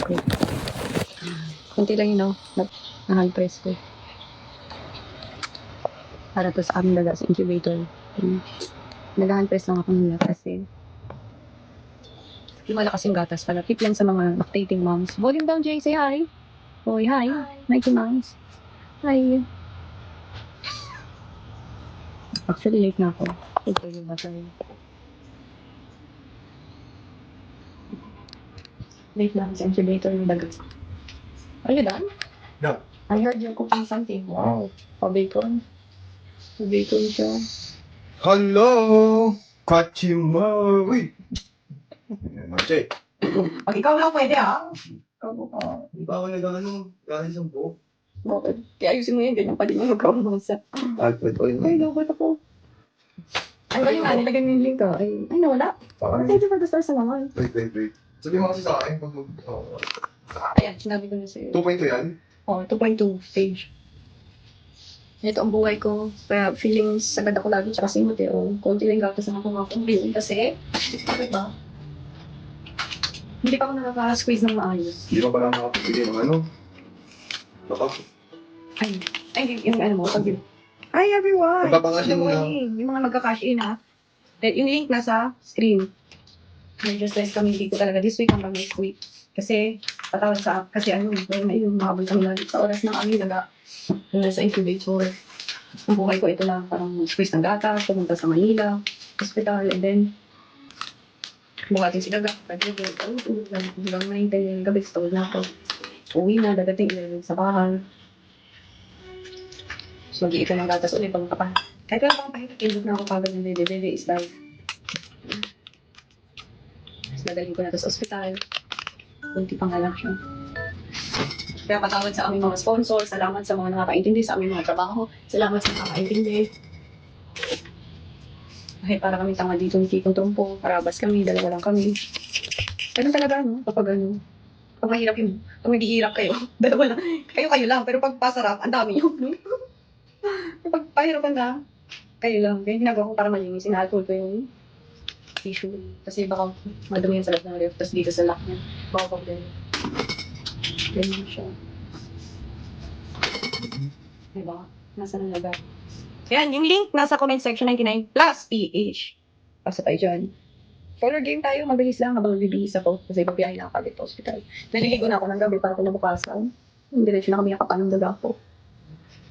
ko. Kunti lang yun, na-hand press ko. Para to sa aming daga sa incubator. Nag-hand press lang ako nila kasi yung malakas yung gatas para tip lang sa mga lactating moms. Volume down, Jay. Say hi. Hoy, hi. Mikey Mouse. Hi. Actually, late na ako. Ito yung battery. Late na ako sa incubator yung daga. Are you done? Yeah. I heard you're cooking something. Wow. Bacon. Bacon siya. Hello! Kachima! Uy! Jay, Pag ikaw lang pwede, ha? di ba ako nag-ano? Dahil sa buhok. Bakit? Kaya ayusin mo yan, ganyan pa din yung magkakamusa. Alfred oil Ay, na. dapat ako. Ang galing nga, nilagay mo yung link ka. Ay, nawala. Thank you for the stars naman. Wait. Sabi mo kasi sa akin pag mag... Ayan, sinabi ko na sa'yo. 2.2 yan? Oh, 2.2 stage. Ito ang buhay ko. Kaya feeling sagad ako lagi tsaka simot eh. Oh, konti lang gatas na ako mga kasi, diba? Hindi pa ako nakaka-squeeze ng maayos. Hindi pa pala makapagpili ng ano? Baka. Ay, yung ano mo, pag Hi everyone! Magpapakash in Good na. morning. Yung mga magka-cash in ha. Yung link nasa screen. Nag-just kami dito talaga this week hanggang next week. Kasi, patawad sa kasi ano, may mahabol kami lagi sa oras ng aming daga. Nasa incubator. Ang buhay ko ito lang, parang squeeze ng gata, pumunta sa Manila, hospital, and then, buhatin si daga. Hanggang 9, 10 gabi, stall na ako. Uwi na, dadating sa bahay. So, mag-iipon ng gatas ulit pag kapal. Kahit wala pang pahinga, indot na ako pagod ng baby is life. Tapos nagaling ko na to sa ospital. Kunti pang halak siya. Kaya patawad sa aming mga sponsor, salamat sa mga nakakaintindi sa aming mga trabaho, salamat sa nakakaintindi. Kahit para kami tanga dito ni Kikong Trumpo, parabas kami, dalawa lang kami. Ganun talaga, no? Kapag ano, pag mahirap yun, pag naghihirap kayo, dalawa lang, kayo lang, pero pag pasarap, ang dami yun, no? Pag pahirapan na, kayo lang. Kaya ginagawa ko para malinis, inaalcohol ko yung tissue. Kasi baka madumi yan sa loob ng ref, tapos dito sa lock niya, baka problema. Ganyan siya. Diba? Nasa nalaga. Yan, yung link nasa comment section 99 plus PH. Pasa tayo dyan. Color game tayo, mabilis lang habang bibihis ako kasi pagbiyahe lang ako dito hospital. Naliligo na ako ng gabi para kinabukasan. Diretso na kami nakapan ng daga ko.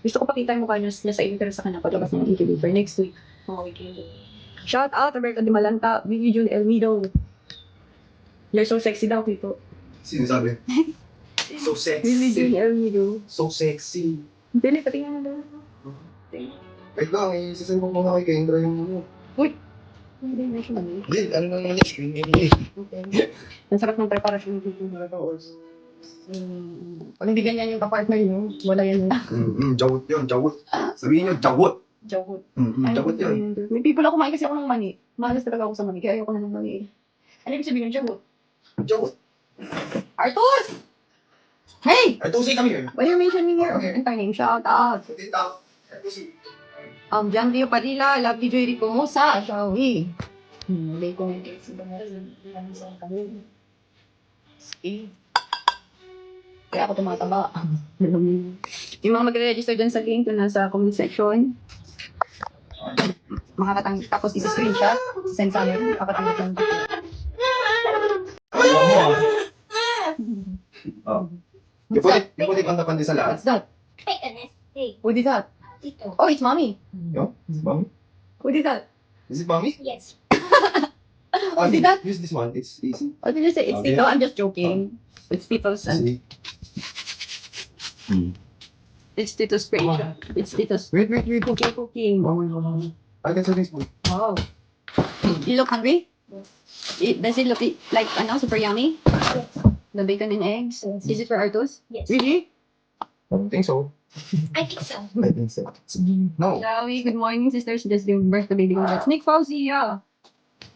Gusto ko pakita yung mukha niya sa interest sa kanya paglabas ng incubator next week. Mga weekend. Shout out, Roberto Di Malanta, Vicky June Elmido. You're so sexy daw, Tito. Sino sabi? So Vicky June sexy. Elmido. So sexy. Dili, patingin mo daw. Wait lang, isasend ko muna kay Kendra yung ano. Uy! Hindi na siya mali. Hindi, ano naman yun? Okay. Ang sarap ng preparasyon ng video na ito. Kung hindi ganyan yung kapartner nyo, wala yan. Jawot yun, jawot. Sabihin nyo, jawot. Jawot. Jawot yun. May people ako kumain kasi ako ng mani. Malas talaga ako sa mani, kaya ayoko na ng mani. Ano ibig sabihin ng jawot? Jawot. Arthur! Hey! Ay, tusi kami yun. Why are you mentioning your name? Shout out. Hindi tao. Ay, tusi. John Dio Padilla, Lovely Joy Ricomosa, shall we? May comments ba na sa kami? Sige. Kaya ako tumataba. Yung mga magre-register dyan sa link na nasa comment section, tapos isi-screenshot, send sa amin, makatanggap ng dito. Ayaw mo ah. Oh. Yung putik ang tapan din sa lahat. What's that? Hey, Ernest. Hey, Who did that? Tito. Oh, it's mommy. Yo, is it mommy? Who did that? Is it mommy? Yes. Oh, did that? Use this one, it's easy. Oh, did you say it's Okay. Tito? I'm just joking. It's Tito's son. See? It's Tito's screenshot. It's Tito's Wait. cooking. I can say this one. Wow. You look hungry? Does it look like super yummy? The bacon and eggs? Is it for Artus? Yes. Really? I don't think so. I think so. I think so. No. Shall good morning, sisters. Just giving birth to baby girl. That's Nick Fauci, yeah.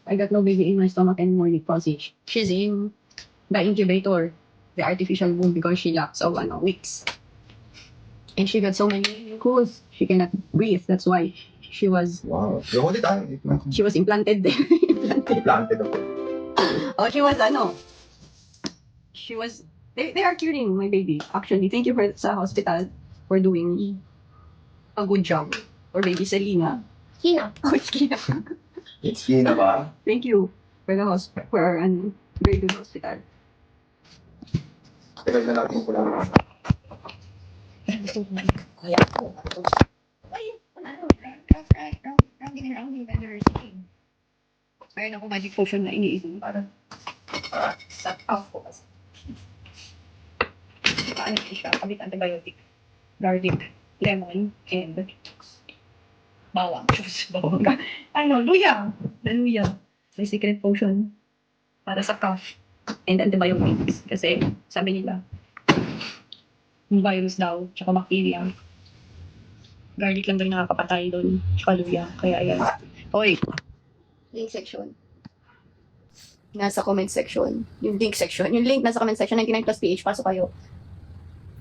I got no baby in my stomach anymore, Nick Fauci. She's in the incubator, the artificial womb, because she lacks of weeks. And she got so many colds, she cannot breathe. That's why she was Wow. Yo, hold it down. implanted there. Planted ako. Oh, she was They are curing my baby. Actually, thank you for sa hospital for doing a good job. Or baby Selena. Hina. Oh, Selena. It's Kina ba? Thank you for the hospital, for our very good hospital. Teka na natin ko lang. Kaya ko. Mayroon ako magic potion na iniisip para sa off ko kasi. Paano siya? Kabit antibiotic. Garlic, lemon, and bawang. Bawang ka. Ano, luya. Luya. May secret potion para sa cough and antibiotics. Kasi sabi nila, yung virus daw, tsaka bacteria. Garlic lang daw yung nakakapatay doon. Tsaka luya. Kaya ayan. Hoy! Link section. Nasa comment section. Yung link section. Yung link nasa comment section. 99 plus PH. Pasok kayo.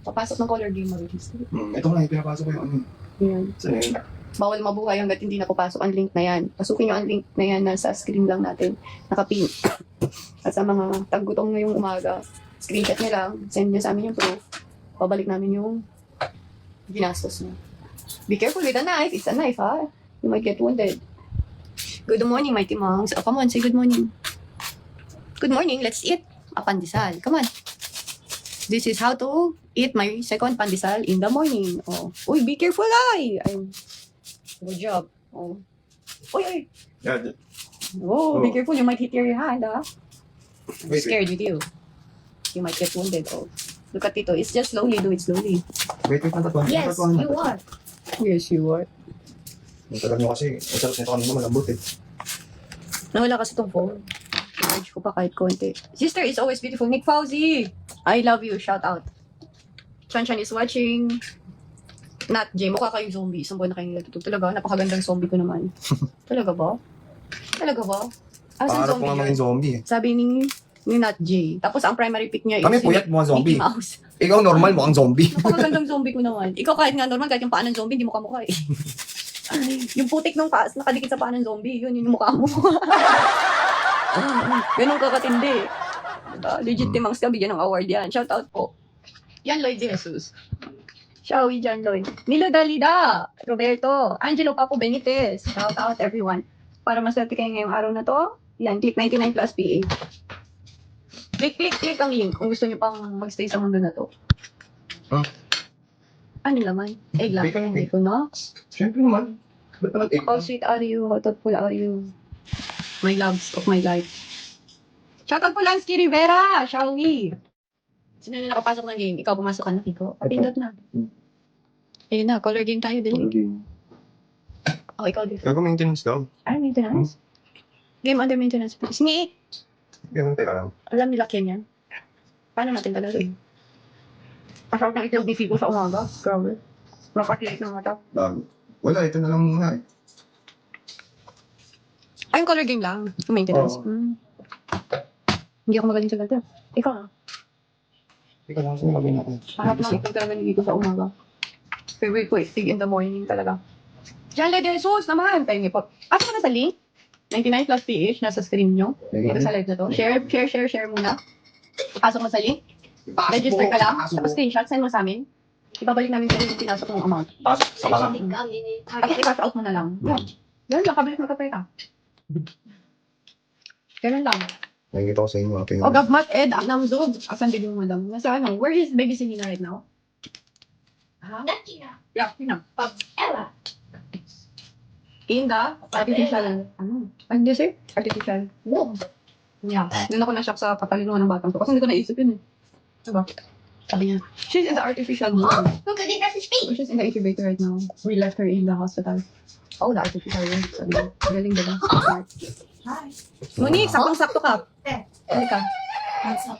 Papasok ng color game mag-register. Ito nga, pinapasok ko yung ano. Yan. Saan yun? Bawal mabuhay hanggat hindi na papasok ang link na yan. Pasukin nyo ang link na yan. Nasa screen lang natin. Nakapin. At sa mga tagutong ngayong umaga, screenshot nyo lang. Send nyo sa amin yung proof. Babalik namin yung ginastos nyo. Be careful with a knife. It's a knife, ha? You might get wounded. Good morning, mighty monks. Oh, come on, say good morning. Good morning, let's eat a pandesal. Come on. This is how to eat my second pandesal in the morning. Oh, uy, be careful, ay. Good job. Oh. Uy, uy. Yeah, Oh, be Oh. careful. You might hit your hand, ah. I'm Wait, scared with you. You might get wounded. Oh. Look at Tito. It's just slowly. Do it slowly. wait, tatuan. Yes, you are. Yes, you are. Ang tagal nyo kasi, ang sarap nito kanina malambot eh. Nawala kasi tong phone. Charge ko pa kahit konti. Sister is always beautiful. Nick Fauzi! I love you. Shout out. Chanchan is watching. Nat J. Mukha kayo zombie. Isang buwan na kayo natutog. Talaga, napakagandang zombie ko naman. Talaga ba? Talaga ba? Asan Pangarap ko zombie nga yun? maging zombie eh. Sabi ni Nat J. Tapos ang primary pick niya Kami si puyat mo ang zombie. Mickey Mouse. Ikaw normal mo ang zombie. Napakagandang zombie ko naman. Ikaw kahit nga normal, kahit yung paa ng zombie, hindi mo kamukha eh. Yung putik ng paas nakadikit sa paa ng zombie, yun yung mukha mo. Ganun ka katindi. Legit Timangs ka, bigyan ng award yan. Shout out po. Yan Lloyd de Jesus. Shall we dyan, Lloyd? Milo Dalida, Roberto, Angelo Papo Benitez. Shout out everyone. Para maswerte kayo ngayong araw na to, yan, click 99 plus PA. Click ang link kung gusto niyo pang magstay sa mundo na to. Huh? Ano naman? Egg lang. Bacon. Bacon na. Siyempre naman. Ba't naman eh? How sweet are you? How thoughtful are you? My loves of my life. Shoutout po Lansky Rivera! Shall we? Sino na nakapasok ng game? Ikaw pumasok ka na, Kiko. Papindot na. Ayun na, color game tayo din. Oh, ikaw din. Gago maintenance daw. Ay, maintenance? Game under maintenance. Singi! Ganun, teka lang. Alam nila Kenyan. Paano natin talaga? Pasok ng itlog ni Figo sa umaga. Grabe. Napakilate ng mata. Bago. Wala, ito na lang muna eh. Ay, yung color game lang. Yung maintenance. Oo. Hindi ako magaling sa ganito. Ikaw na. Teka lang, sino gawin natin? Harap ng itlog talaga ni Figo sa umaga. Favorite ko eh. Tig in the morning talaga. Diyan, Lady Jesus naman. Tayo niyo po. Asa ka na sa link? 99 plus PH. Nasa screen nyo. Dito sa live na to. Share muna. Pasok mo sa link. Register ka lang. Tapos screenshot. Send mo sa amin. Ibabalik namin sa'yo yung pinasok mong amount. Pasok sa kalang. Tapos i-cash out mo na lang. Yan lang. Kabalik mo ka pera. Ganun lang. Nakikita ko sa inyo. Ito yung... O, Gavmat Ed, Namzog. Asan din yung madam? Nasa ano? Where is baby Selena right now? Ha? Yeah, yun na. Ella. In the artificial, ano? Hindi sir? Artificial. Womb. Yeah. Doon ako na-shock sa katalinuhan ng batang to. Kasi hindi ko naisip yun eh. Diba? Sabi niya, she's in the artificial womb. Look at it, that's his feet. She's in the incubator right now. We left her in the hospital. Oh, the artificial womb. Sabi niya, galing diba? Smart. Hi. Monique, saktong-sakto ka. Ano ka? What's up?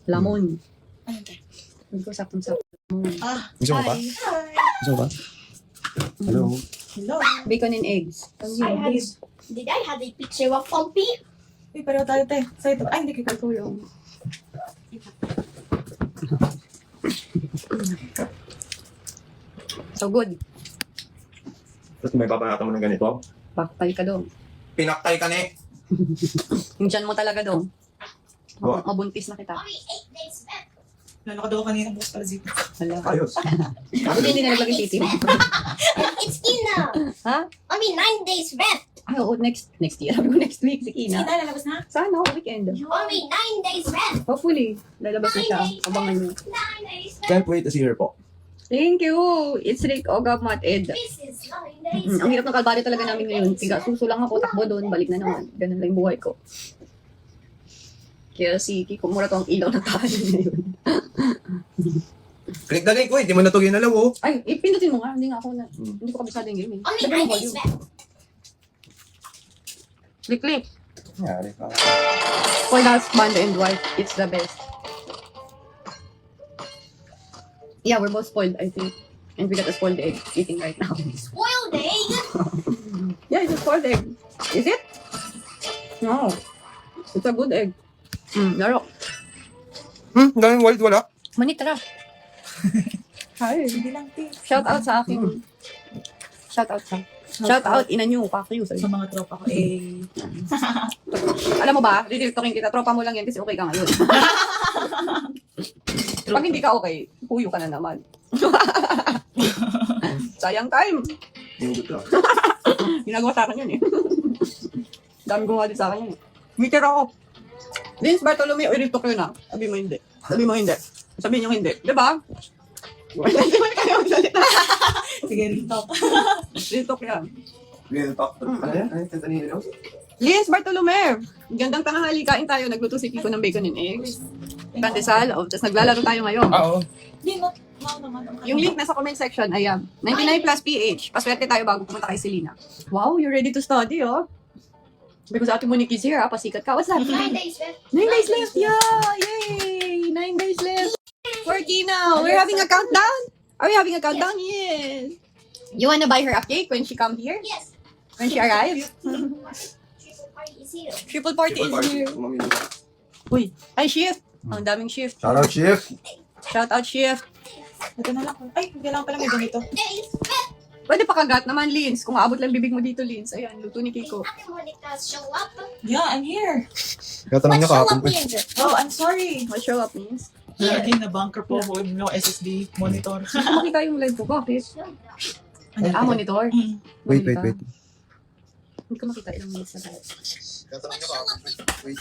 Lamon. Ano tayo? Sabi ko, saktong-sakto. Lamon. Gusto mo ba? Hi. Gusto mo ba? Hello? Hello. Bacon and eggs. Did I have a picture of Pompey? Uy, pareho tayo, te. Sa ito. Ay, hindi kita Tulong. So good. Tapos may papanata mo ng ganito? Baktal ka doon. Pinaktay ka ne! Yung dyan mo talaga doon. What? Mabuntis na kita. Mommy ate this back. Lalakad ako kanina bukas para zip. Hala. Ayos. Buti hindi na naglagay titi mo. It's Ina. Ha? Only 9 days left. Ay, oo, next year. Next week, si Kina. Sina, lalabas na. Sana, weekend. Only 9 days left. Hopefully, lalabas na siya. Abangan niyo. 9 days left. Can't wait to see her po. Thank you! It's Rick Ogab Ed. This is 9 days Ang hirap left. ng kalbaryo talaga namin ngayon. Tiga, suso lang ako, takbo doon, balik na naman. Ganun lang yung buhay ko. Kaya si Kiko mura to ang ilaw ng tayo ngayon. Click the link ko, hindi mo na ito ginalaw oh. Ay, pindutin mo nga. Hindi nga ako na. Hindi ko kabisado yung game eh. Only Lagyan 9 mo days volume. left. Click. Nangyari ka. Spoiled husband and wife, it's the best. Yeah, we're both spoiled, I think. And we got a spoiled egg eating right now. Spoiled egg. Yeah, it's a spoiled egg. Is it? No. It's a good egg. Laro. Daming wild wala. Mani, tara. Hi. Hindi lang, te. Shout out sa akin. Shout out sa. Shout out, ina nyo, kakiyo Sa sa'yo. mga tropa ko, eh. Alam mo ba, didiltokin kita, tropa mo lang yan kasi okay ka ngayon. Pag hindi ka okay, puyo ka na naman. Sayang time. Hingot ka. Ginagawa sa akin yun eh. Dami ko nga din sa akin yun eh. Meter ako. Vince Bartolome, o rito kayo na. Sabi mo hindi. Sabi mo hindi. Sabihin nyo hindi. Diba? Hindi mo kayo magsalita. Sige, rito. Rito yan. Real talk. Ano yan? Ano yung tantanino? Vince Bartolome! Gandang tanghali, kain tayo. Nagluto si Kiko ng bacon and eggs. Pandesal. Oh, tapos naglalaro tayo ngayon. Oo. Hindi, no. No, naman. Yung link nasa comment section, ayan. 99 plus PH. Paswerte tayo bago pumunta kay Selena. Wow, you're ready to study, oh. Because Ate Monique is here, ah. Pasikat ka. What's that? 9 days left. 9 days left, yeah! Yay! 9 days left. For Kina, we're having a countdown. Are we having a countdown? Yes. You wanna buy her a cake when she come here? Yes. When she arrives? Triple party is here. Triple party is here. Uy, ay shift. Ang daming shift. Shout out, Chief. Shout out shift. Ito na lang. Ay, hindi lang pala may ganito. Days left. Pwede pa kagat naman, Lins. Kung aabot lang bibig mo dito, Lins. Ayan, luto ni Kiko. Ate Monica show up. Yeah, I'm here. Katanong What niya show kahapon up pa. means? Oh, I'm sorry. What show up means? Lagi na bunker po ako with no SSD monitor. Hindi ko makita yung live ko. Bakit? Monitor. Mm. Wait. Hindi ko makita ilang minutes na tayo. Katanong niya kahapon. Wait.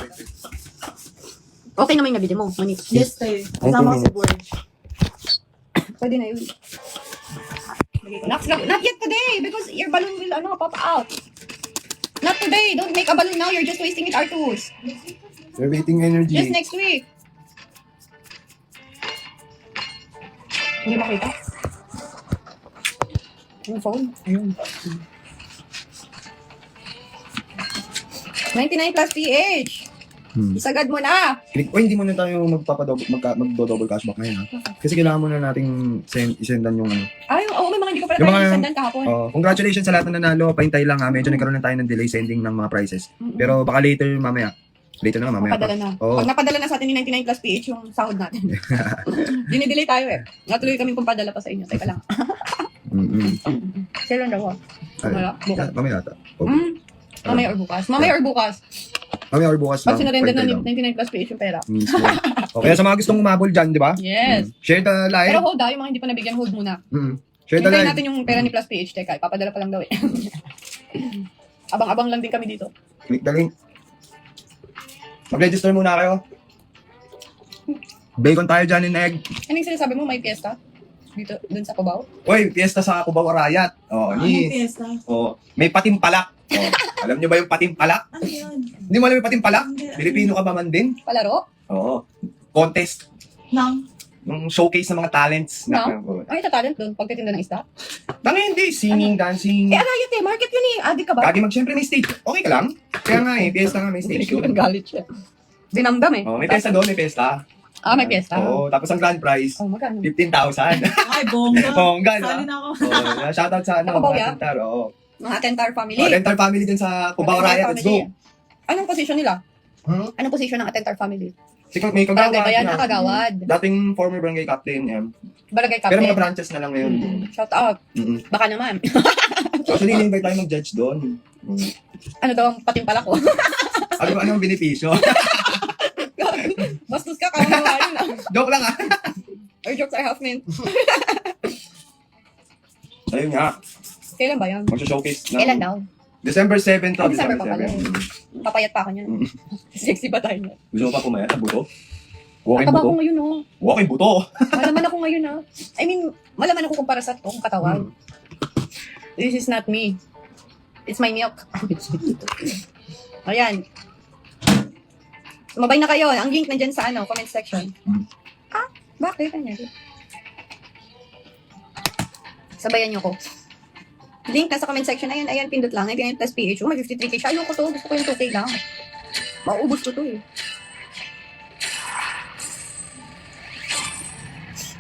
Okay naman yung nabili mo, Monique. Yes, te. Kasama ko si board. Pwede na yun. Not yet today, because your balloon will pop out. Not today. Don't make a balloon now. You're just wasting it, Artus. You're waiting energy. Just next week. Hindi makita. Yung phone. Ayun. 99 plus PH. Isagad mo na. Hindi mo na tayo magdo-double cashback ngayon ha. Kasi kailangan mo na nating isendan yung ano. Ay, oo, may mga hindi ko pala Yung tayo mga- isendan kahapon. Congratulations sa lahat na nanalo. Pahintay lang ha. Medyo nagkaroon na tayo ng delay sending ng mga prices. Pero baka later mamaya. Later na nga mamaya pa. Napadala na. Oo. Pag napadala na sa atin ni 99 plus PH yung sahod natin. Dinidelay tayo eh. Natuloy kami kung padala pa sa inyo. Teka lang. Kailan daw? Mamaya? Bukas. Mamaya ata. Oh. Mamaya or bukas? Mamaya or bukas? Mamaya or bukas Pag lang. sinurrender na Pahintay lang. 99 plus PH yung pera. Mismo. Okay, sa mga gustong umabol dyan, di ba? Yes. Share the live. Pero hold yung mga hindi pa nabigyan, hold muna. Share the Hintayin live. natin yung pera ni plus PH. Teka, ipapadala pa lang daw eh. Abang-abang lang din kami dito. Click the link. Mag-register muna kayo. Bacon tayo dyan in egg. Anong sinasabi mo, may piyesta? Dito, dun sa Cubao? Uy, fiesta sa Cubao Arayat. Ay, fiesta. May patimpalak. Alam nyo ba yung patimpalak? Ano yun? Hindi mo alam yung patimpalak? Hindi. Pilipino ka ba man din? Palaro? Oo. Contest. Nang? Yung showcase ng mga talents. Ay, tatalent dun, pagtitinda ng isda? Tangi hindi. Singing, dancing. Eh, arayat eh, market yun eh. Adik ka ba? Gagi syempre may stage. Okay ka lang? Kaya nga fiesta nga may stage. Ang galit siya. Dinamdam eh. May fiesta doon, may fiesta. Ah, may piyesta. Oo, tapos ang grand prize, Oh, magkano? 15,000. Ay, bongga. Bongga, no? Sali na ako. Shoutout sa Cubao, mga yeah? tentar. Oo. Mga Tentar family. Tentar family din sa Cubao Tentar Arayat. Let's go. family. Anong position nila? Hmm? Anong position ng Tentar family? May Barangay kagawad. ba yan? na. Kagawad. Dating former barangay captain. Barangay Pero mga captain. branches na lang ngayon. Shout out. Mm-mm. Baka naman. Actually, in-invite tayo mag-judge doon. Ano daw ang patimpala ko? Anong benepisyo? Bastos ka, kawawa yun ah. Joke lang ah. adjustment. Ayun nga. Kailan ba yan? Mag-showcase ng... Kailan daw? December 7 to. December pa pala. 7. Papayat pa ako niyan. Sexy ba tayo niyan? Gusto mo pa pumayat na buto? Walking Mataba buto? ako ngayon, oh. Walking buto! Malaman ako ngayon, ah. I mean, malaman ako kumpara sa itong katawan. This is not me. It's my milk. Ayan. Sumabay na kayo. Ang link nandyan sa comment section. Ah, bakit? Ano? Sabayan nyo ko. Link nasa comment section na yan. Ayan, pindot lang. Ayan, plus PH. May 53k siya. Ayoko to. Gusto ko yung 2k lang. Mauubos ko to eh.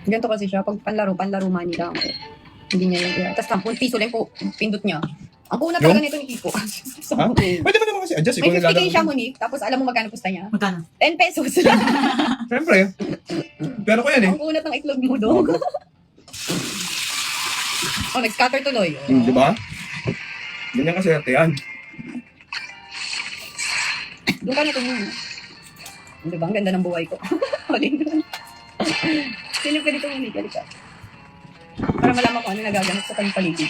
Ganito kasi siya. Pag panlaro money lang. Hindi niya yung... Tapos 10 piso lang po. Pindot niya. Ang kuna talaga nito ni Kiko. So, Ha? Pwede mo naman kasi adjust. may Ikaw 50k siya, Monique. Tapos alam mo magkano pusta niya? Magkano? 10 pesos. Siyempre. Pero ko yan eh. Ang kunat ng itlog mo, dog. Oh, nag-scatter tuloy. Di ba? Ganyan kasi ate yan. Doon ka na tumuna. Di ba? Ang ganda ng buhay ko. Sino ka dito, Monique? Halika. Para malaman ko ano nagaganap sa kanyang paligid.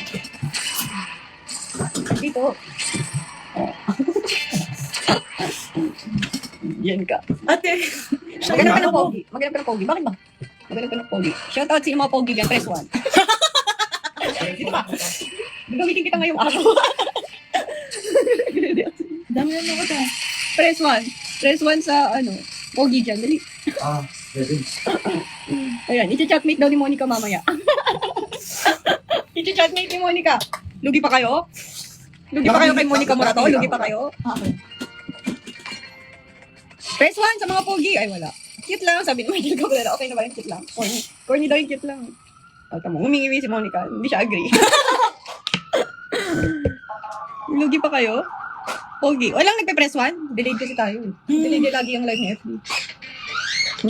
Dito. Oh. Yan ka. Ate, Maghanap ka ng pogi. Maghanap ka ng pogi. Bakit ba? Maghanap ka ng pogi. Shout out sa mga pogi dyan. Press 1. Gagamitin kita ngayong araw. dami na ako to. Press 1. Press 1 sa pogi dyan. Dali. Ready? Ayan. I-chatmate daw ni Monica mamaya. I-chatmate ni Monica. Lugi pa kayo? Lugi pa kayo kay Monica Morato? Lugi pa kayo? Okay. Press 1 sa mga pogi. Ay, wala. Cute lang. Sabi ni Michael Cabrera. Okay na ba yung cute lang? Corny daw yung cute lang. O, tamo. Humingiwi si Monica. Hindi siya agree. Lugi pa kayo? Pogi. Walang nagpe-press 1? Delayed kasi tayo. Delayed lagi yung live ni FB.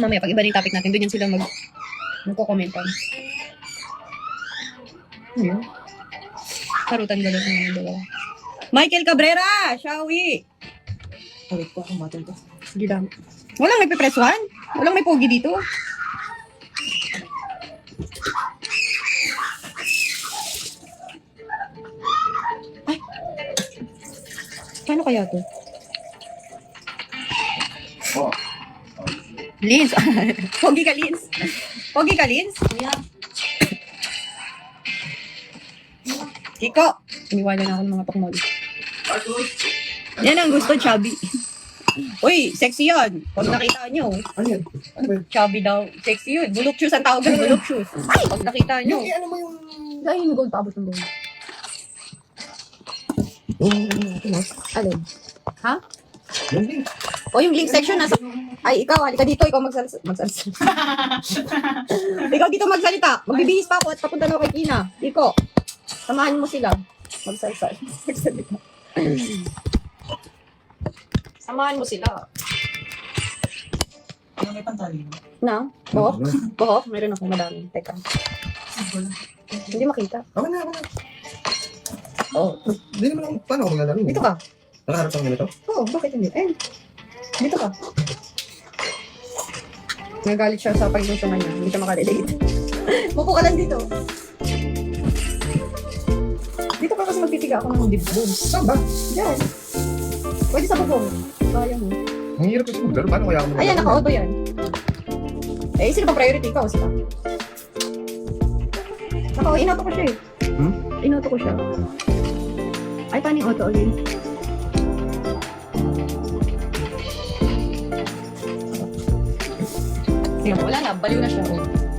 Mamaya, pag iba rin topic natin, doon yan sila magko-commentan. Ayun. Karutan gano'n ng dalawa. Michael Cabrera! Shawi! Wait ko akong bottle to. Sige lang. Walang nagpe-press 1? Walang may pogi dito? Ay! Paano kaya to? Oh. Lins! Pogi ka, Lins! Pogi ka, Lins! Kiko! Iniwala na ako ng mga pakmol. Yan ang gusto, chubby. Uy, sexy yun. Pag nakita nyo, Ano yan? Ano ba yun? chubby daw. Sexy yun. Bulok shoes ang tawag ng bulok shoes. Pag nakita nyo. Ano mo yung... Dahil yung gold, paabot ng gold. Alin? Ha? Yung link. O yung link section nasa... Ay, ikaw, halika dito. Ikaw magsalita. Ikaw dito magsalita. Magbibihis pa ako at papunta na ako kay Kina. Iko, samahan mo sila. Magsalita. Samahan mo sila. Ano may pantali? Na? Buhok? Buhok? Meron akong madami. Teka. Hindi makita. Ako na. Oh. Hindi naman ako... Paano ako maglalaro? Dito ka. Nakaharap sa ganito? Oo, bakit hindi? Dito ka. Nagalit siya sa pag-inusyungan niya. Hindi siya makarelate. Mupo ka lang dito. Dito ka kasi magtitiga ako ng dibdib. Saan ba? Diyan. Pwede sa bubong. Kaya mo. Ang hirap kasi maglaro. Paano kaya ako maglaro? Ayan, naka-auto yan. Eh, sino pa priority? Ikaw, sila. Inato ko siya eh. Inato ko siya. Ay, paano yung auto again? Sige, wala na. Baliw na siya.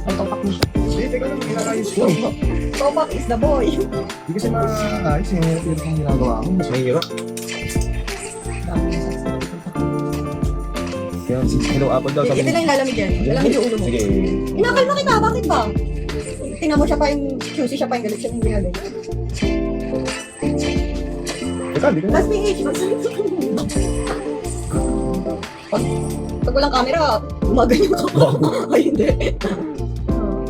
Autopack mo siya. Hindi, teka lang. Ginagayos ko. Autopack is the boy. Hindi kasi maayos. Yung hirap yung ginagawa ko. Mas mahirap. Kaya, hello, Apple daw. Ito lang yung lalamig yan. Lalamig yung ulo mo. Sige. Inakalma kita. Bakit ba? Tingnan mo siya pa yung choosy, siya pa yung galit, siya yung ginagawa. Teka, hindi ka na. Last PH, magsalita ka mo. Pag walang camera, gumaganyan ka pa. Ay, hindi.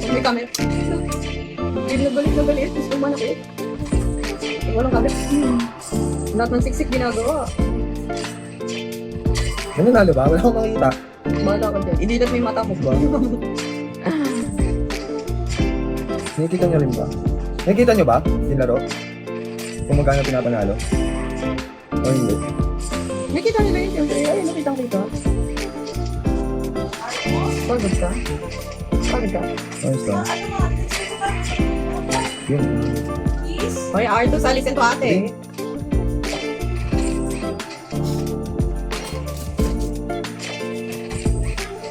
Pag may camera, galit na galit. Gusto man ako. Pag walang camera, lahat ng siksik ginagawa. Nanalo ba? Wala akong makikita. Bahala ka dyan. Idilat mo yung mata mo. Nakikita nyo rin ba? Nakikita nyo ba yung laro? Kung magkano pinapanalo? O hindi? Nakita nila yun, siyempre. Ay, nakita ko dito. Pagod ka? Pagod ka? Ayos lang. Yun. Hoy, Arto, salisin to ate.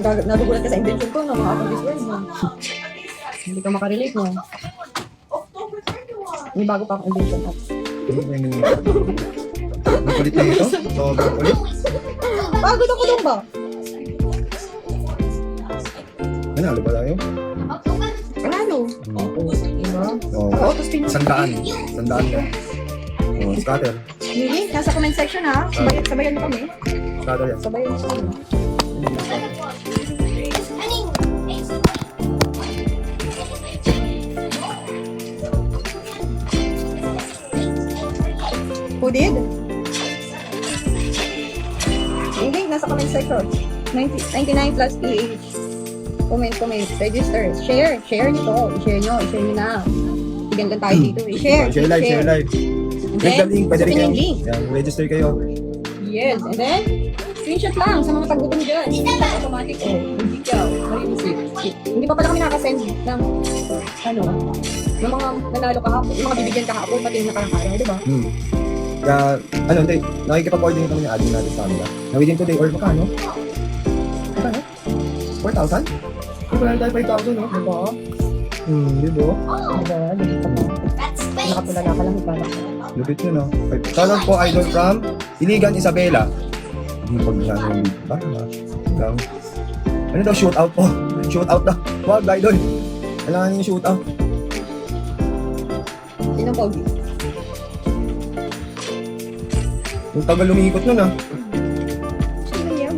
Nadugulat ka sa invention ko, no? Mga akong this word, no? Hindi ka makarelate, no? May bago pa akong invention. Makulit na ito? Sobrang kulit. Pagod ako doon ba? Nanalo ba tayo? Panalo. Diba? Oo. Auto spin. 100. 100 na. Oo, scatter. Lili, nasa comment section ha. Sabayan mo kami. Scatter yan. Sabayan mo kami. Who did? Lili, nasa comment section. 99 plus PH. Comment, register. Share nyo to. I-share nyo na. Bigyan lang tayo dito. I-share. Share live, share live. Click the link, pwede rin Open kayo. yung link. Yan, register kayo. Yes, and then, screenshot lang sa mga tagutom dyan. Automatic, hindi ka. Hindi pa pala kami nakasend ng, ng mga nanalo kahapon, yung mga bibigyan kahapon, pati yung nakarang araw, di ba? Kaya, hindi, nakikipag-coordinate kami ng admin natin sa kanila. Na within today, or makano? Makano? 4,000? Kung wala tayo 5,000, no? Diba? Di ba? Diba? Lugit ka pa. That's space. Nakatulala ka lang, iba lang. Lupit yun, no? Shoutout po, idol from Iligan, Isabela. Pag nano yung big ba? Lang. Ano daw, shootout po? Shootout na. Wag, idol. Kailangan yung shootout. Sino pogi? Yung tagal lumikot nun, ah. Sino yan?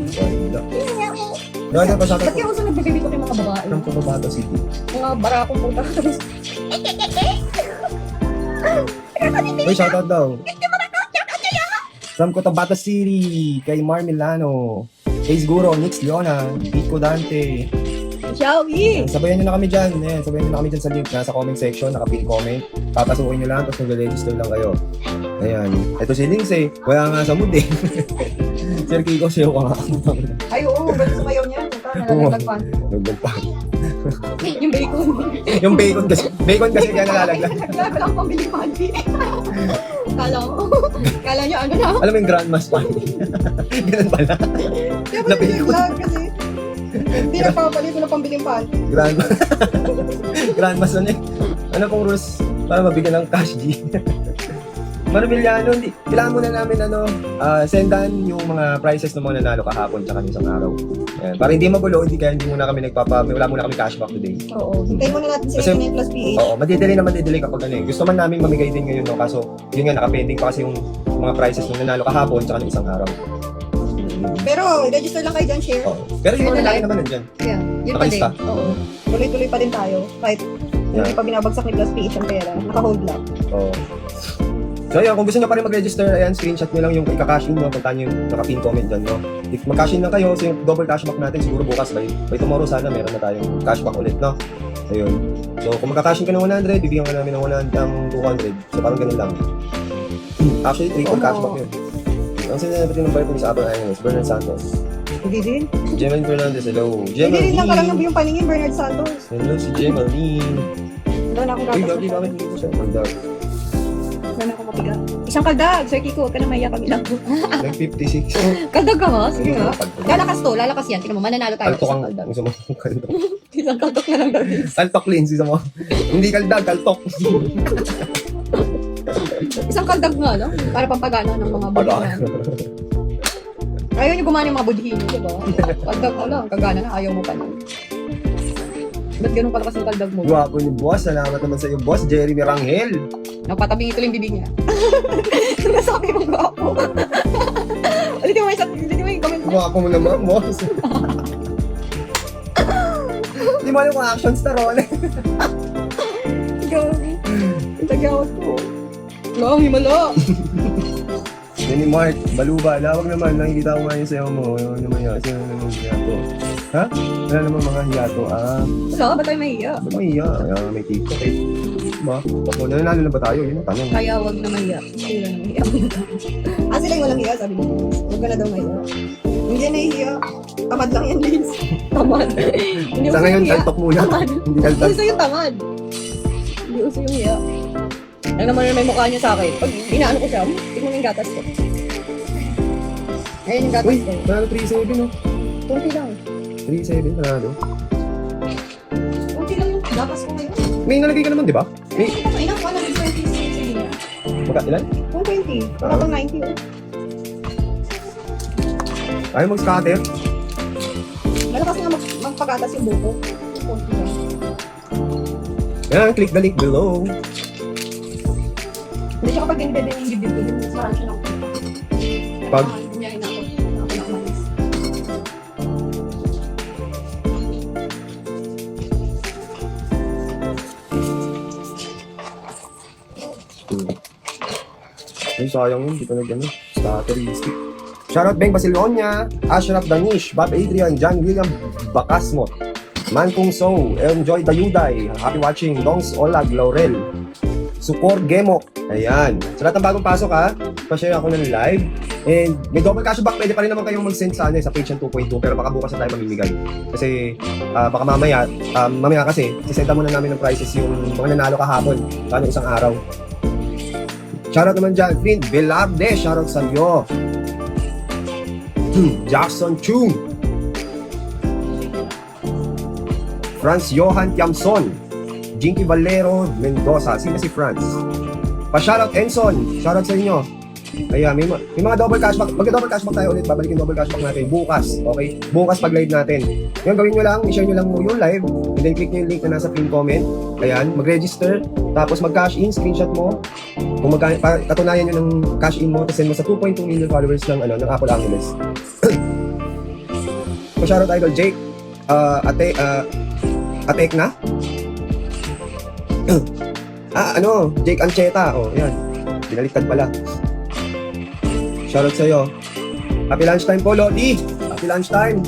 Dahil pa sa Ba't akin kaya ako sa nagbibibito kay mga babae? from Cotabato City. Mga barakong puta. Uy, shoutout daw. From Cotabato City, kay Mar Milano, kay Guro, Nix Leona, Pico Dante. Xiaoyi! Sabayan nyo na kami dyan. Ayan, sabayan nyo na kami dyan sa link. Nasa comment section, naka-pin comment. Papasukin nyo lang, tapos nag-register lang kayo. Ayan. Ito si Lindsay. Wala nga sa mood eh. Sir Kiko, siya ka nga. Ay, oo, ganun sumayaw niya. Puta, nalalagpan. Nagdag pa. Yung bacon. Yung bacon kasi kaya nalalaglag. Grabe lang pambili panty. Kala nyo ano na? Alam mo yung grandma's panty. Ganun pala. Siyempre, vlog kasi. Hindi nagpapalit na pambiling panty. Grandma's ano eh. Ano pong rules para mabigyan ng cash G? Marubilyano, hindi. Kailangan muna namin sendan yung mga prices ng mga nanalo kahapon tsaka ng isang araw. Ayan. Para hindi magulo, hindi muna kami wala muna kami cashback today. Oo. Hintayin muna natin si Kasi- 89 plus PH. Oo, madidelay kapag ano eh. Gusto man namin mamigay din ngayon, no? Kaso, yun nga, nakapending pa kasi yung mga prices ng nanalo kahapon tsaka ng isang araw. Pero, register lang kayo dyan, share. Oo. Pero yung mga nanalo naman nandyan. Yeah, yun pa din. Nakalista. Oo. Tuloy-tuloy pa din tayo. Kahit hindi Yeah. pa binabagsak ni plus PH ang pera. Naka-hold lang. Oo. So ayun, kung gusto nyo pa rin mag-register, ayan, screenshot nyo lang yung ika-cash in nyo, punta nyo yung naka-pin comment dyan, no? If mag-cash in lang kayo, so yung double cashback natin, siguro bukas, by tomorrow sana, meron na tayong cashback ulit, no? Ayun. So kung magka-cash in ka ng 100, bibigyan ka namin ng 200. So parang ganun lang. Actually, triple cashback yun. Ang sinanapit yung number ko sa Apple Islands, Bernard Santos. Hindi din. Jemeline Fernandez, hello. Hindi din lang ka lang yung paningin, Bernard Santos. Hello, si Jemeline. Wala na akong Uy, gatas. gabi namin dito siya. Magdag. Wala na akong mapiga. Isang kaldag. Sir Kiko, huwag ka na maiyak kami lang. Nag-56. Kaldag ka ha? Sige ha. Lalakas to, lalakas yan. Tingnan mo, mananalo tayo. Kaltok Isang ang kaldag. gusto mo. Kaltok. Isang kaldag na lang daw din. Kaltok, Lins. Gusto mo. Hindi kaldag, kaltok. Isang kaldag nga lang. Para pampagana ng mga budhihin. Ayaw niyo gumana yung mga budhihin niyo, diba? Kaldag mo lang. Kagana na, ayaw mo pa lang. Ba't ganun palakas yung kaldag mo? Gwapo ni boss. Salamat naman sa iyo, boss. Jeremy Rangel. Nagpatabing ito yung bibig niya. Nasabi mong gwapo. Ulitin mo yung comment mo. Gwapo mo naman, boss. Hindi mo alam kung action star o ano. Gabi. Ang tagawat ko. Lang, himala. Yan ni Mark. Baluba. Lawag naman. Nakikita ko nga yung sayo mo. Yung naman yan. Sino naman yan to. Ha? Wala namang mga hiyato. Wala ka ba tayo mahiya? Ba't mahiya? Kaya may TikTok eh. Diba? Kung nanalo na ba tayo? Yun ang tanong. Kaya wag na mahiya. Sila na mahiya. Sila yung walang hiya, sabi ni Vince. Huwag ka na daw mahiya. Hindi yan nahihiya. Tamad lang yan, Vince. Tamad. Hindi Sa uso ngayon, yung hiya. taltok muna. Tamad. Hindi kaltal. Uso yung tamad. Hindi uso yung hiya. Lang naman may mukha niya sa akin. Pag inaano ko siya, tignan mo yung gatas ko. Ayun yung gatas Uy, ko. panalo 3-7 no? Kunti lang. 3-7, panalo. Kunti lang yung gatas ko ngayon. May nalagay ka naman, di ba? May, Ay, naku, 120 sa linya. ilan? 120. Baka pang 90 oh. Ayaw mag-scatter. Malakas nga magpagatas yung buko. Kunti lang. Yan, click the link below. Hindi siya kapag dinibebe yung dibdib ko, mas marami siya ng Pag, Bunyahin ako. Ako na umalis. ay sayang yun, di pa nag-ano. Scatteristic. Shoutout Beng Basilonia, Ashraf Danish, Bob Adrian, John William Bacasmo, Mankung So, Enjoy Dayuday, Happy Watching, Dongs Olag, Laurel, Sukor Gemok. Ayan. Sa lahat ng bagong pasok ha, pa-share ako ng live. And may double cashback, pwede pa rin naman kayong mag-send sa, sa page ng 2.2, pero baka bukas na tayo mamimigay. Kasi baka mamaya kasi, sisenta muna namin ng prices yung mga nanalo kahapon, paano isang araw. Shoutout naman dyan, Flint Velarde, shoutout sa iyo. Jackson Chung, Franz Johan Tiamson, Jinky Valero Mendoza. Sino si Franz? Pa-shoutout Enson, shoutout sa inyo. Kaya may mga double cashback. Mag-double cashback tayo ulit. Babalikin double cashback natin bukas. Okay? Bukas pag live natin. Ngayon gawin nyo lang, i-share nyo lang yung live. And then click nyo yung link na nasa pin comment. Ayan, mag-register. Tapos mag-cash in, screenshot mo. Kung katunayan nyo ng cash in mo, tapos send mo sa 2.2 million followers ng Apple Angeles. So, shoutout idol Jake. Atek na? Jake Ancheta. Oh, yan. Binaliktad pala. Shoutout sa'yo. Happy lunchtime po, Lodi. Happy lunchtime.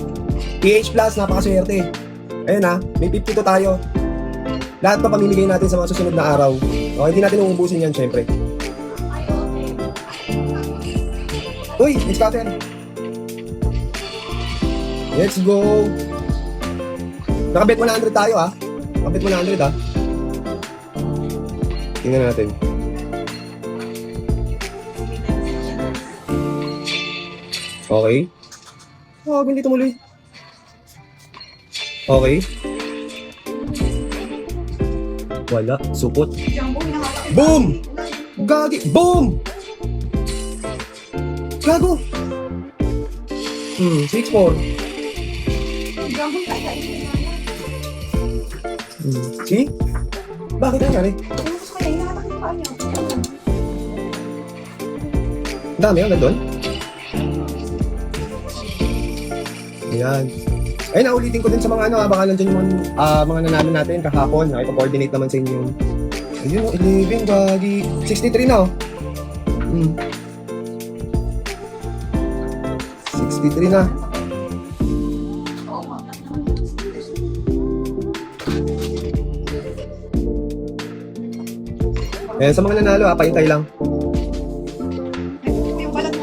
PH Plus, napakaswerte. Ayun ha, may 52 tayo. Lahat pa pamimigay natin sa mga susunod na araw. Okay, hindi natin uubusin yan, syempre. Uy, it's cutter. Let's go. Nakabet 100 tayo ha. Nakabet 100 ha. Tingnan natin. Okay. Oh, hindi tumuloy. Okay. Wala. Supot. Boom! Gagi! Boom! Gago! 6-4. See? Bakit nangyari? Dami ang doon. Ayan. Ay, naulitin ko din sa mga baka nandiyan yung mga nanalo natin kahapon. Ipa-coordinate naman sa inyo yung ayun, 11, gagi. 63 na, oh. 63 na. Ayan, sa mga nanalo, paintay lang.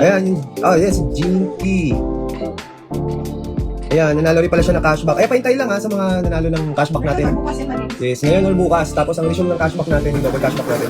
Ayan, yes, Jinky. Ayan, nanalo rin pala siya ng cashback. Paintay lang sa mga nanalo ng cashback natin. Yes, ngayon or bukas. Tapos ang resume ng cashback natin, yung double cashback natin.